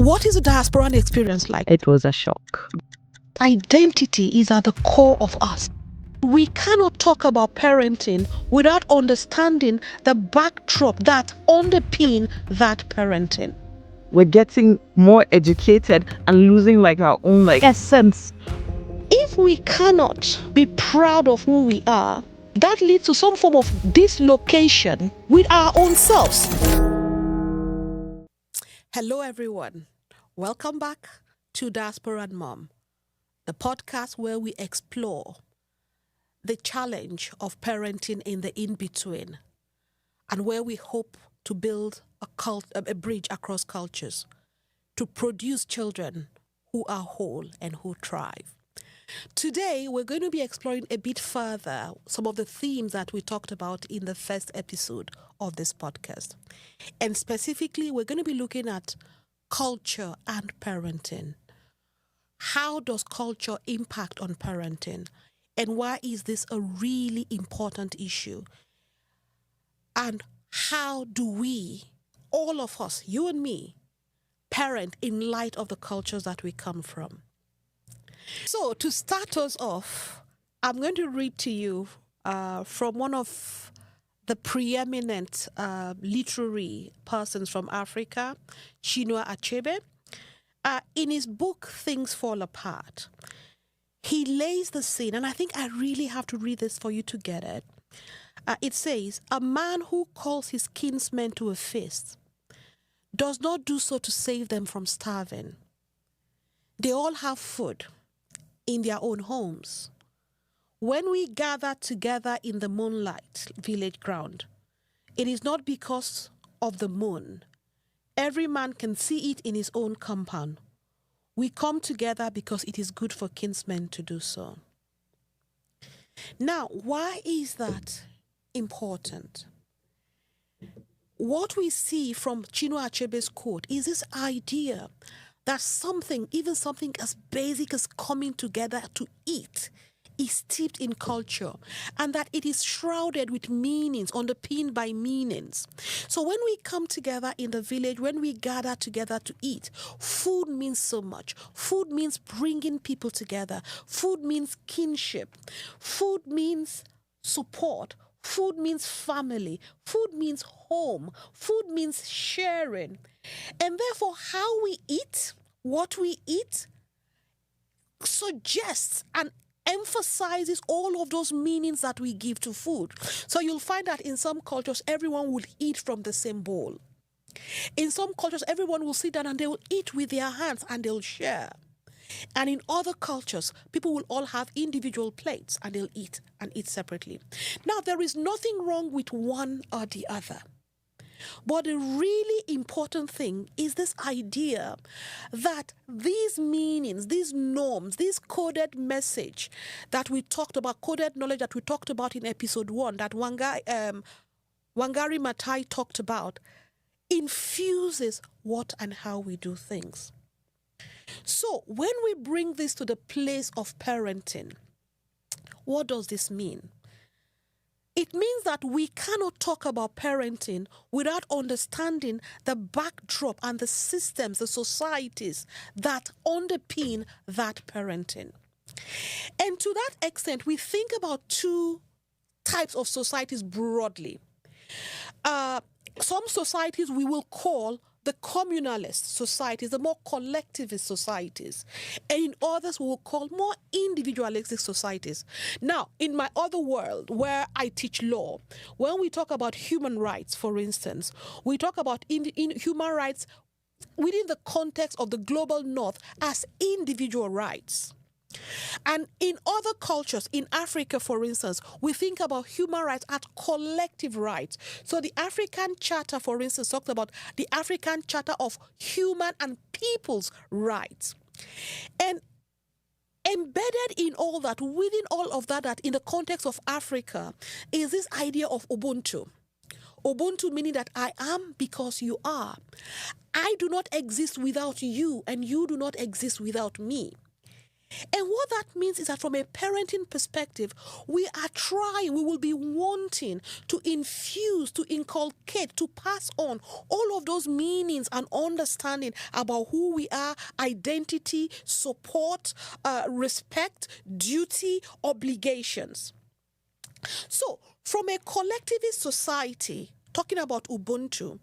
What is the diasporan experience like? It was a shock. Identity is at the core of us. We cannot talk about parenting without understanding the backdrop that underpin that parenting. We're getting more educated and losing our own essence. If we cannot be proud of who we are, that leads to some form of dislocation with our own selves. Hello everyone. Welcome back to Diasporan Mum, the podcast where we explore the challenge of parenting in the in-between and where we hope to build a bridge across cultures to produce children who are whole and who thrive. Today, we're going to be exploring a bit further some of the themes that we talked about in the first episode of this podcast. And specifically, we're going to be looking at culture and parenting. How does culture impact on parenting? And why is this a really important issue? And how do we, all of us, you and me, parent in light of the cultures that we come from? So to start us off, I'm going to read to you from one of the preeminent literary persons from Africa, Chinua Achebe. In his book, Things Fall Apart, he lays the scene, and I think I really have to read this for you to get it. It says, a man who calls his kinsmen to a feast does not do so to save them from starving. They all have food in their own homes. When we gather together in the moonlight village ground, it is not because of the moon. Every man can see it in his own compound. We come together because it is good for kinsmen to do so. Now, why is that important? What we see from Chinua Achebe's quote is this idea that even something as basic as coming together to eat is steeped in culture, and that it is shrouded with meanings, underpinned by meanings. So when we come together in the village, when we gather together to eat, food means so much. Food means bringing people together. Food means kinship. Food means support. Food means family. Food means home. Food means sharing. And therefore, how we eat, what we eat, suggests and emphasizes all of those meanings that we give to food. So you'll find that in some cultures, everyone will eat from the same bowl. In some cultures, everyone will sit down and they will eat with their hands and they'll share. And in other cultures, people will all have individual plates and they'll eat separately. Now, there is nothing wrong with one or the other. But the really important thing is this idea that these meanings, these norms, this coded message that we talked about, coded knowledge that we talked about in episode 1, that Wangari Maathai talked about, infuses what and how we do things. So when we bring this to the place of parenting, what does this mean? It means that we cannot talk about parenting without understanding the backdrop and the systems, the societies that underpin that parenting. And to that extent, we think about two types of societies broadly. Some societies we will call the communalist societies, the more collectivist societies. And in others, we will call more individualistic societies. Now, in my other world, where I teach law, when we talk about human rights, for instance, we talk about in human rights within the context of the global north as individual rights. And in other cultures, in Africa, for instance, we think about human rights as collective rights. So the African Charter, for instance, talks about the African Charter of Human and People's Rights. And embedded in all that, within all of that, that in the context of Africa, is this idea of Ubuntu. Ubuntu meaning that I am because you are. I do not exist without you, and you do not exist without me. And what that means is that from a parenting perspective, we will be wanting to infuse, to inculcate, to pass on all of those meanings and understanding about who we are, identity, support, respect, duty, obligations. So, from a collectivist society, talking about Ubuntu,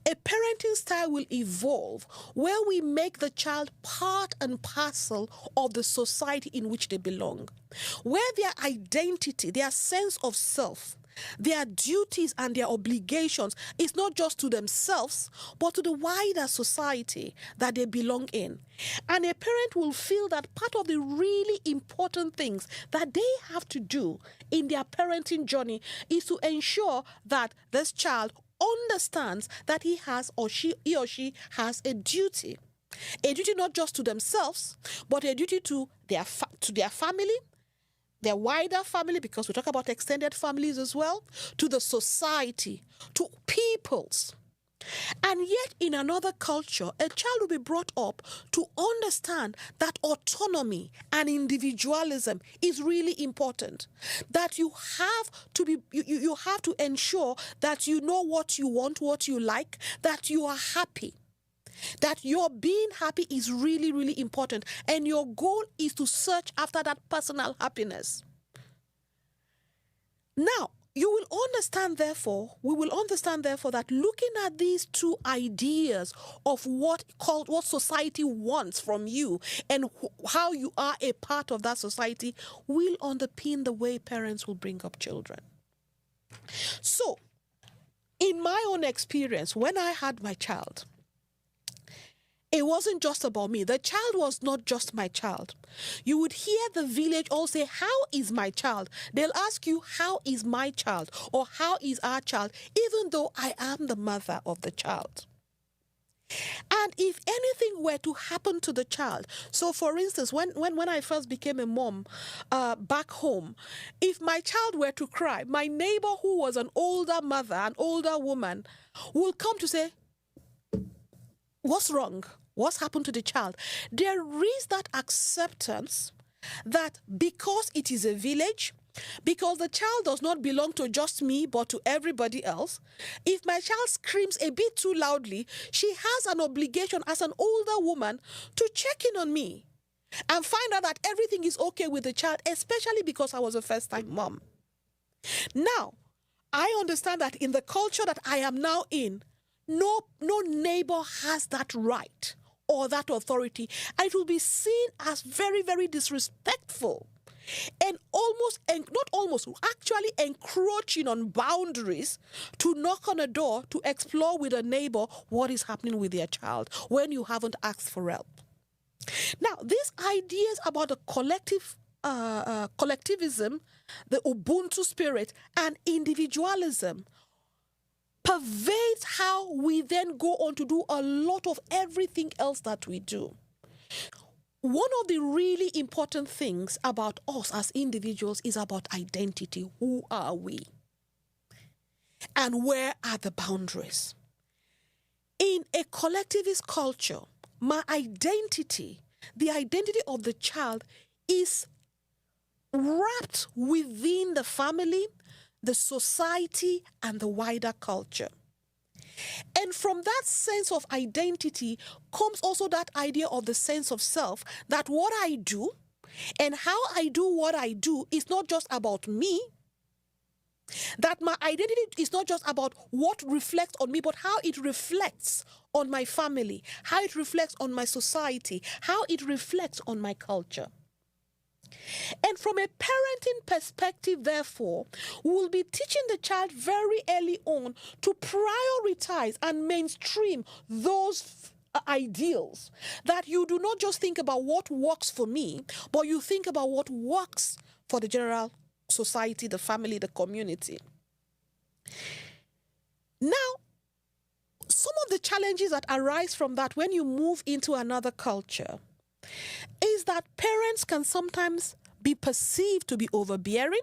a parenting style will evolve where we make the child part and parcel of the society in which they belong, where their identity, their sense of self, their duties and their obligations is not just to themselves, but to the wider society that they belong in. And a parent will feel that part of the really important things that they have to do in their parenting journey is to ensure that this child understands that he or she has a duty not just to themselves, but a duty to their family, their wider family, because we talk about extended families as well, to the society, to peoples. And yet in another culture, a child will be brought up to understand that autonomy and individualism is really important. That you have to ensure that you know what you want, what you like, that you are happy. That your being happy is really, really important. And your goal is to search after that personal happiness. Now, we will understand, therefore, that looking at these two ideas of what society wants from you and how you are a part of that society will underpin the way parents will bring up children. So, in my own experience, when I had my child, it wasn't just about me. The child was not just my child. You would hear the village all say, "How is my child?" They'll ask you, "How is my child?" or "How is our child?" even though I am the mother of the child. And if anything were to happen to the child, so for instance, when I first became a mom back home, if my child were to cry, my neighbor, who was an older mother, an older woman, will come to say, "What's wrong? What's happened to the child?" There is that acceptance that because it is a village, because the child does not belong to just me but to everybody else, if my child screams a bit too loudly, she has an obligation as an older woman to check in on me and find out that everything is okay with the child, especially because I was a first-time mom. Now, I understand that in the culture that I am now in, no neighbor has that right or that authority. And it will be seen as very, very disrespectful and actually encroaching on boundaries to knock on a door to explore with a neighbor what is happening with their child when you haven't asked for help. Now, these ideas about the collectivism, the Ubuntu spirit, and individualism pervades how we then go on to do a lot of everything else that we do. One of the really important things about us as individuals is about identity. Who are we? And where are the boundaries? In a collectivist culture, my identity, the identity of the child, is wrapped within the family, the society, and the wider culture. And from that sense of identity comes also that idea of the sense of self, that what I do and how I do what I do is not just about me, that my identity is not just about what reflects on me, but how it reflects on my family, how it reflects on my society, how it reflects on my culture. And from a parenting perspective, therefore, we will be teaching the child very early on to prioritize and mainstream those ideals. That you do not just think about what works for me, but you think about what works for the general society, the family, the community. Now, some of the challenges that arise from that when you move into another culture is that parents can sometimes be perceived to be overbearing.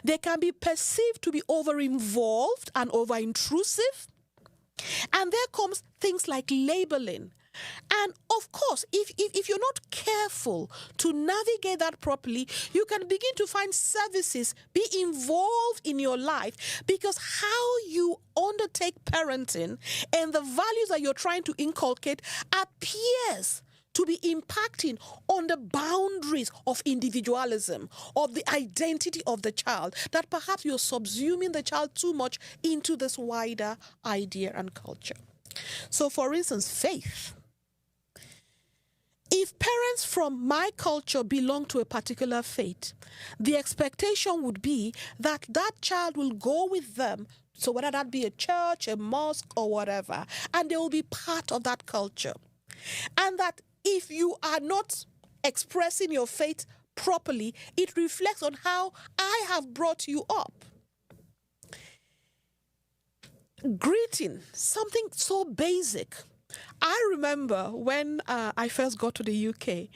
They can be perceived to be over-involved and over-intrusive. And there comes things like labeling And of course, if you're not careful to navigate that properly, you can begin to find services be involved in your life, because how you undertake parenting and the values that you're trying to inculcate appears to be impacting on the boundaries of individualism, of the identity of the child, that perhaps you're subsuming the child too much into this wider idea and culture. So, for instance, faith. If parents from my culture belong to a particular faith, the expectation would be that that child will go with them, so whether that be a church, a mosque, or whatever, and they will be part of that culture. And that if you are not expressing your faith properly, it reflects on how I have brought you up. Greeting, something so basic. I remember when I first got to the UK,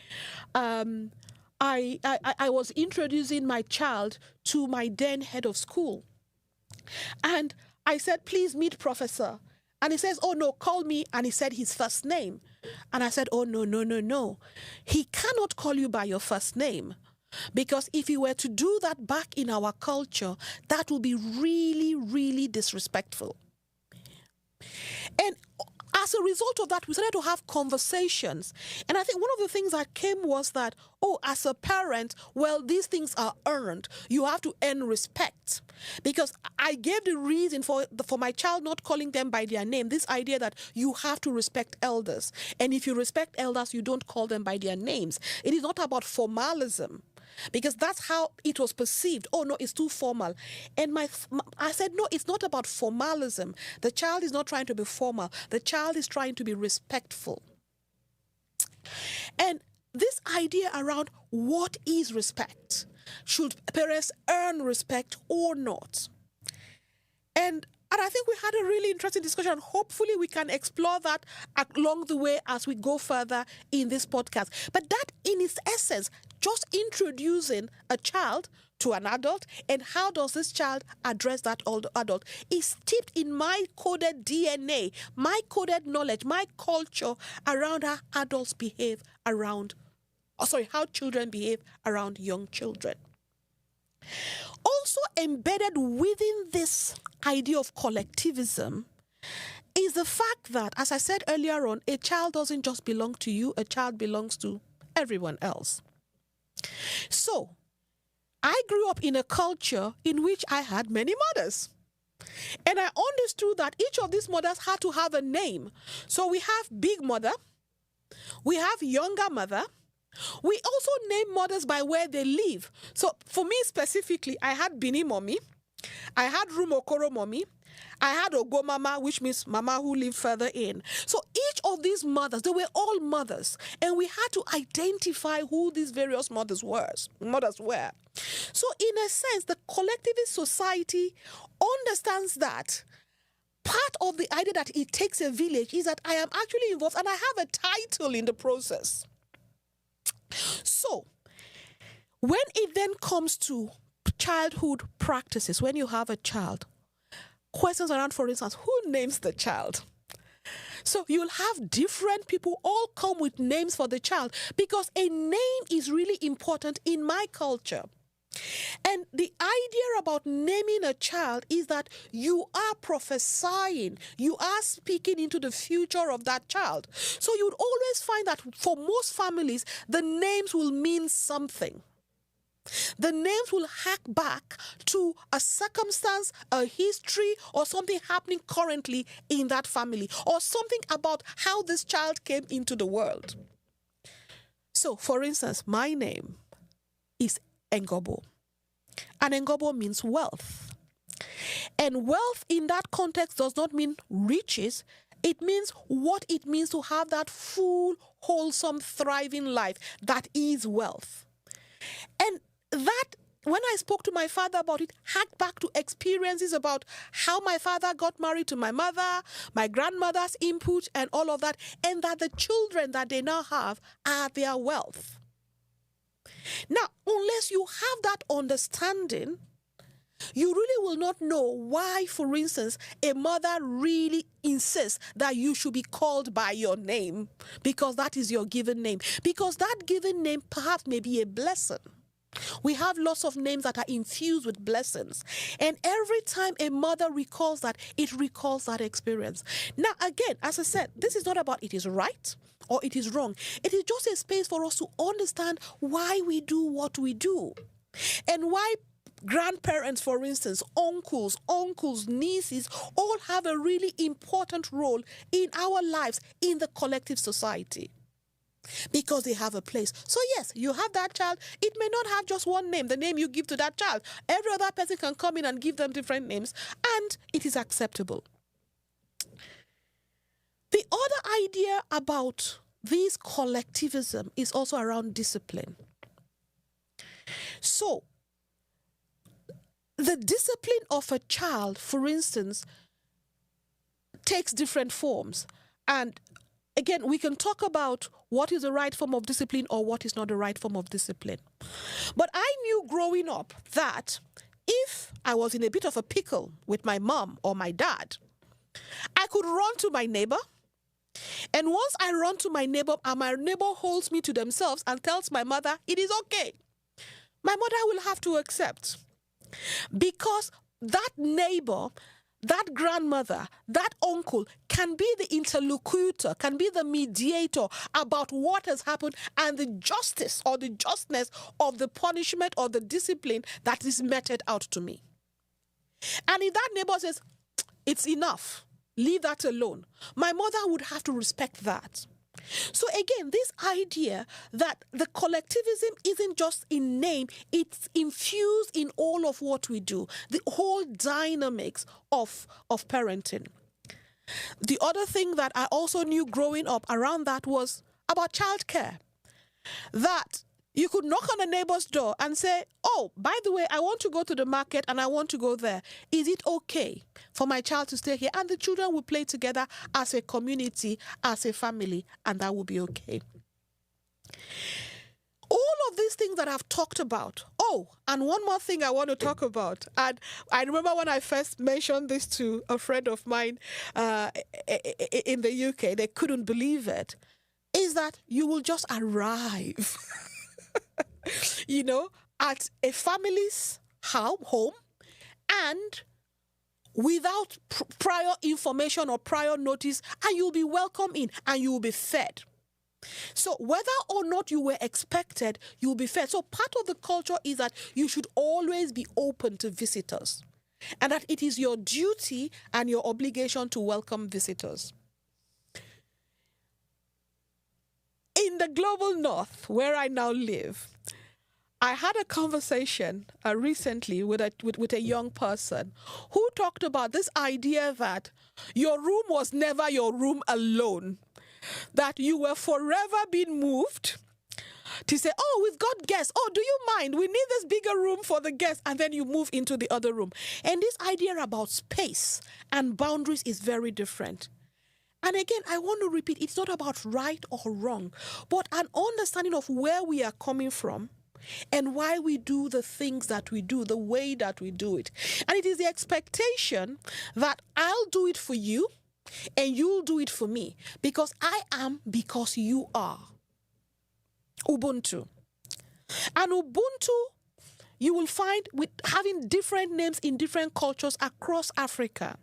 I was introducing my child to my then head of school. And I said, please meet Professor. And he says, oh no, call me. And he said his first name. And I said, oh no. He cannot call you by your first name. Because if he were to do that back in our culture, that would be really, really disrespectful. And as a result of that, we started to have conversations. And I think one of the things that came was that, oh, as a parent, well, these things are earned. You have to earn respect. Because I gave the reason for my child not calling them by their name, this idea that you have to respect elders. And if you respect elders, you don't call them by their names. It is not about formalism. Because that's how it was perceived. Oh, no, it's too formal. And I said, no, it's not about formalism. The child is not trying to be formal. The child is trying to be respectful. And this idea around what is respect? Should parents earn respect or not? And I think we had a really interesting discussion. Hopefully we can explore that along the way as we go further in this podcast. But that in its essence, just introducing a child to an adult and how does this child address that older adult is steeped in my coded DNA, my coded knowledge, my culture around how adults behave how children behave around young children. Also embedded within this idea of collectivism is the fact that, as I said earlier on, a child doesn't just belong to you, a child belongs to everyone else. So, I grew up in a culture in which I had many mothers. And I understood that each of these mothers had to have a name. So we have big mother, we have younger mother, we also name mothers by where they live. So for me specifically, I had Bini Mommy, I had Rumokoro Mommy, I had Ogo Mama, which means Mama who lived further in. So each of these mothers, they were all mothers. And we had to identify who these various mothers were. So in a sense, the collectivist society understands that part of the idea that it takes a village is that I am actually involved and I have a title in the process. So when it then comes to childhood practices, when you have a child, questions around, for instance, who names the child? So you'll have different people all come with names for the child because a name is really important in my culture. And the idea about naming a child is that you are prophesying, you are speaking into the future of that child. So you'd always find that for most families, the names will mean something. The names will hark back to a circumstance, a history, or something happening currently in that family, or something about how this child came into the world. So, for instance, my name is Ngobo. And Ngobo means wealth. And wealth in that context does not mean riches. It means what it means to have that full, wholesome, thriving life that is wealth. And that, when I spoke to my father about it, harked back to experiences about how my father got married to my mother, my grandmother's input and all of that, and that the children that they now have are their wealth. Now, unless you have that understanding, you really will not know why, for instance, a mother really insists that you should be called by your name because that is your given name. Because that given name perhaps may be a blessing. We have lots of names that are infused with blessings. And every time a mother recalls that, it recalls that experience. Now, again, as I said, this is not about it is right or it is wrong. It is just a space for us to understand why we do what we do. And why grandparents, for instance, uncles, nieces, all have a really important role in our lives, in the collective society. Because they have a place. So yes, you have that child. It may not have just one name, the name you give to that child. Every other person can come in and give them different names, and it is acceptable. The other idea about this collectivism is also around discipline. So, the discipline of a child, for instance, takes different forms. And again, we can talk about what is the right form of discipline or what is not the right form of discipline. But I knew growing up that if I was in a bit of a pickle with my mom or my dad, I could run to my neighbor. And once I run to my neighbor and my neighbor holds me to themselves and tells my mother, it is okay, my mother will have to accept. Because that neighbor, that grandmother, that uncle can be the interlocutor, can be the mediator about what has happened and the justice or the justness of the punishment or the discipline that is meted out to me. And if that neighbor says, it's enough, leave that alone, my mother would have to respect that. So again, this idea that the collectivism isn't just in name, it's infused in all of what we do, the whole dynamics of parenting. The other thing that I also knew growing up around that was about childcare. That you could knock on a neighbor's door and say, oh, by the way, I want to go to the market and I want to go there. Is it okay for my child to stay here? And the children will play together as a community, as a family, and that will be okay. All of these things that I've talked about. Oh, and one more thing I want to talk about. And I remember when I first mentioned this to a friend of mine in the UK, they couldn't believe it, is that you will just arrive at a family's home and without prior information or prior notice, and you'll be welcomed in and you will be fed. So whether or not you were expected, you'll be fed. So part of the culture is that you should always be open to visitors and that it is your duty and your obligation to welcome visitors. In the global north, where I now live, I had a conversation recently with a young person who talked about this idea that your room was never your room alone, that you were forever being moved to say, oh, we've got guests. Oh, do you mind? We need this bigger room for the guests. And then you move into the other room. And this idea about space and boundaries is very different. And again, I want to repeat, it's not about right or wrong, but an understanding of where we are coming from and why we do the things that we do, the way that we do it. And it is the expectation that I'll do it for you and you'll do it for me because I am because you are. Ubuntu. And Ubuntu, you will find with having different names in different cultures across Africa.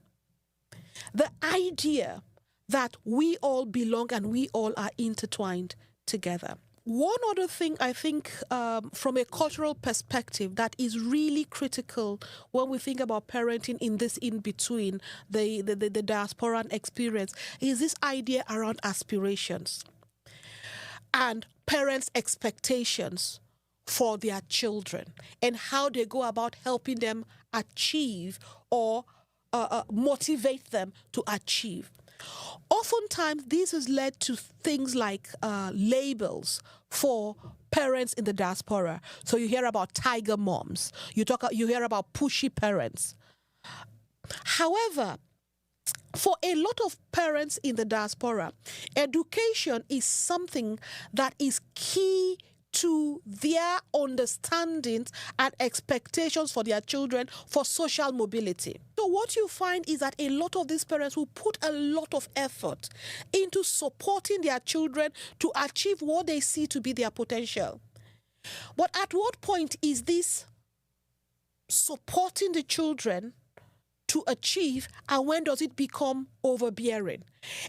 The idea that we all belong and we all are intertwined together. One other thing I think from a cultural perspective that is really critical when we think about parenting in this in-between, the diasporan experience, is this idea around aspirations and parents' expectations for their children and how they go about helping them achieve or motivate them to achieve. Oftentimes, this has led to things like labels for parents in the diaspora. So you hear about tiger moms. You hear about pushy parents. However, for a lot of parents in the diaspora, education is something that is key to their understandings and expectations for their children for social mobility. So what you find is that a lot of these parents will put a lot of effort into supporting their children to achieve what they see to be their potential. But at what point is this supporting the children to achieve, and when does it become overbearing?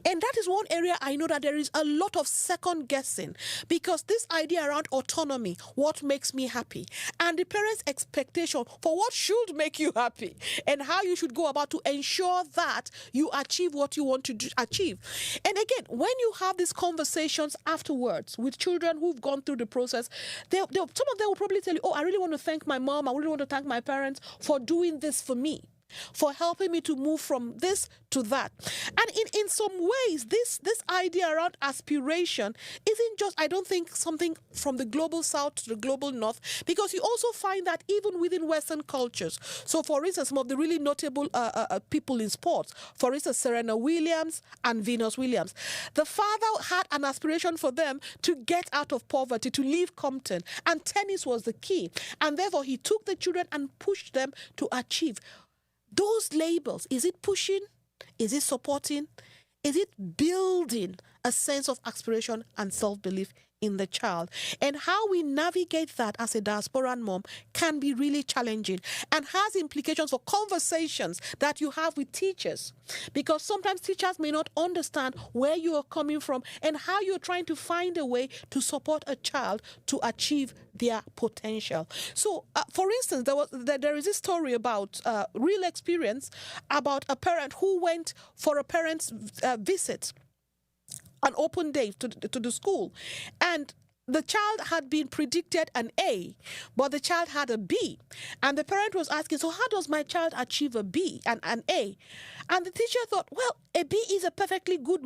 And that is one area I know that there is a lot of second guessing, because this idea around autonomy, what makes me happy, and the parents' expectation for what should make you happy, and how you should go about to ensure that you achieve what you want to achieve. And again, when you have these conversations afterwards with children who've gone through the process, some of them will probably tell you, oh, I really want to thank my mom, I really want to thank my parents for doing this for me, for helping me to move from this to that. And in some ways, this idea around aspiration isn't just, I don't think, something from the global south to the global north, because you also find that even within Western cultures. So for instance, some of the really notable people in sports, for instance, Serena Williams and Venus Williams, the father had an aspiration for them to get out of poverty, to leave Compton, and tennis was the key. And therefore, he took the children and pushed them to achieve those labels. Is it pushing? Is it supporting? Is it building a sense of aspiration and self-belief in the child? And how we navigate that as a diasporan mom can be really challenging, and has implications for conversations that you have with teachers, because sometimes teachers may not understand where you are coming from and how you're trying to find a way to support a child to achieve their potential. So, for instance, there is a story about real experience about a parent who went for a parent's visit, an open day to the school, and the child had been predicted an A, but the child had a B, and the parent was asking, so how does my child achieve a B and an A? And the teacher thought, well, a B is a perfectly good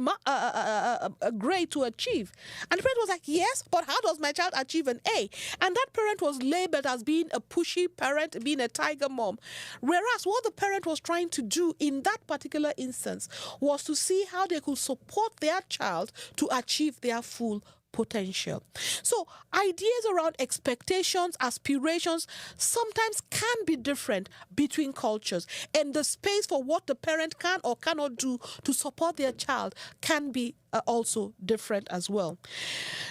grade to achieve. And the parent was like, yes, but how does my child achieve an A? And that parent was labeled as being a pushy parent, being a tiger mom. Whereas what the parent was trying to do in that particular instance was to see how they could support their child to achieve their full potential. So ideas around expectations, aspirations sometimes can be different between cultures, and the space for what the parent can or cannot do to support their child can be also different as well.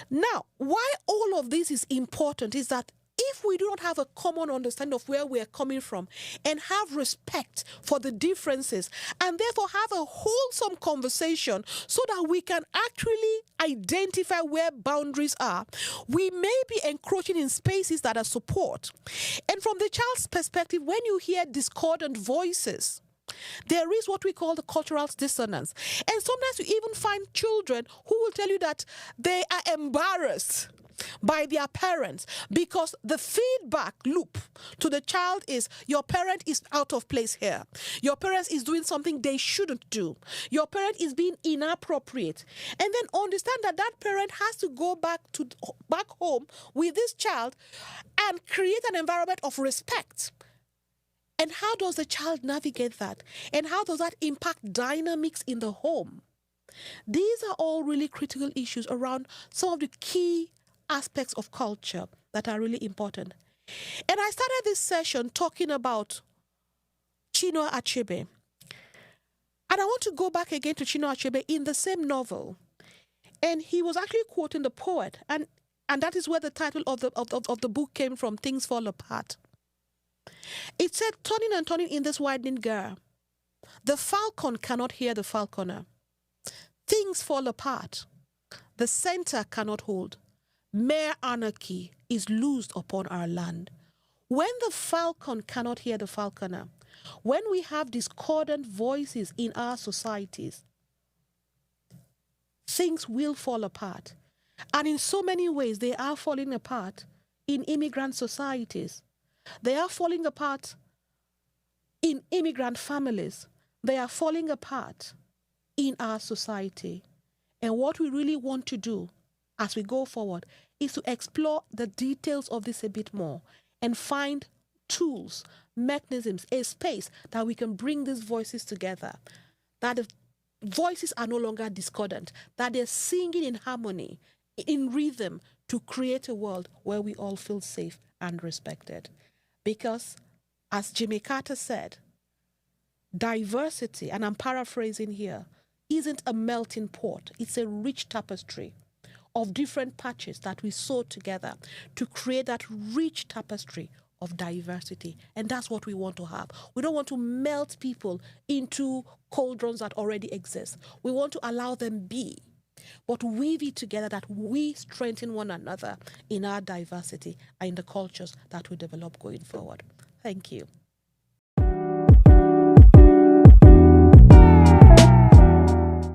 Now, why all of this is important is that if we do not have a common understanding of where we are coming from and have respect for the differences, and therefore have a wholesome conversation so that we can actually identify where boundaries are, we may be encroaching in spaces that are support. And from the child's perspective, when you hear discordant voices, there is what we call the cultural dissonance. And sometimes you even find children who will tell you that they are embarrassed by their parents because the feedback loop to the child is, your parent is out of place here. Your parent is doing something they shouldn't do. Your parent is being inappropriate. And then understand that that parent has to go back home with this child and create an environment of respect. And how does the child navigate that? And how does that impact dynamics in the home? These are all really critical issues around some of the key aspects of culture that are really important. And I started this session talking about Chinua Achebe. And I want to go back again to Chinua Achebe in the same novel. And he was actually quoting the poet. And that is where the title of the book came from, Things Fall Apart. It said, turning and turning in this widening gyre, the falcon cannot hear the falconer. Things fall apart. The center cannot hold. Mere anarchy is loosed upon our land. When the falcon cannot hear the falconer, when we have discordant voices in our societies, things will fall apart. And in so many ways, they are falling apart in immigrant societies. They are falling apart in immigrant families. They are falling apart in our society. And what we really want to do as we go forward is to explore the details of this a bit more and find tools, mechanisms, a space that we can bring these voices together, that the voices are no longer discordant, that they're singing in harmony in rhythm to create a world where we all feel safe and respected. Because, as Jimmy Carter said, diversity, and I'm paraphrasing here, isn't a melting pot. It's a rich tapestry of different patches that we sew together to create that rich tapestry of diversity. And that's what we want to have. We don't want to melt people into cauldrons that already exist. We want to allow them be, but weave it together that we strengthen one another in our diversity and in the cultures that we develop going forward. Thank you.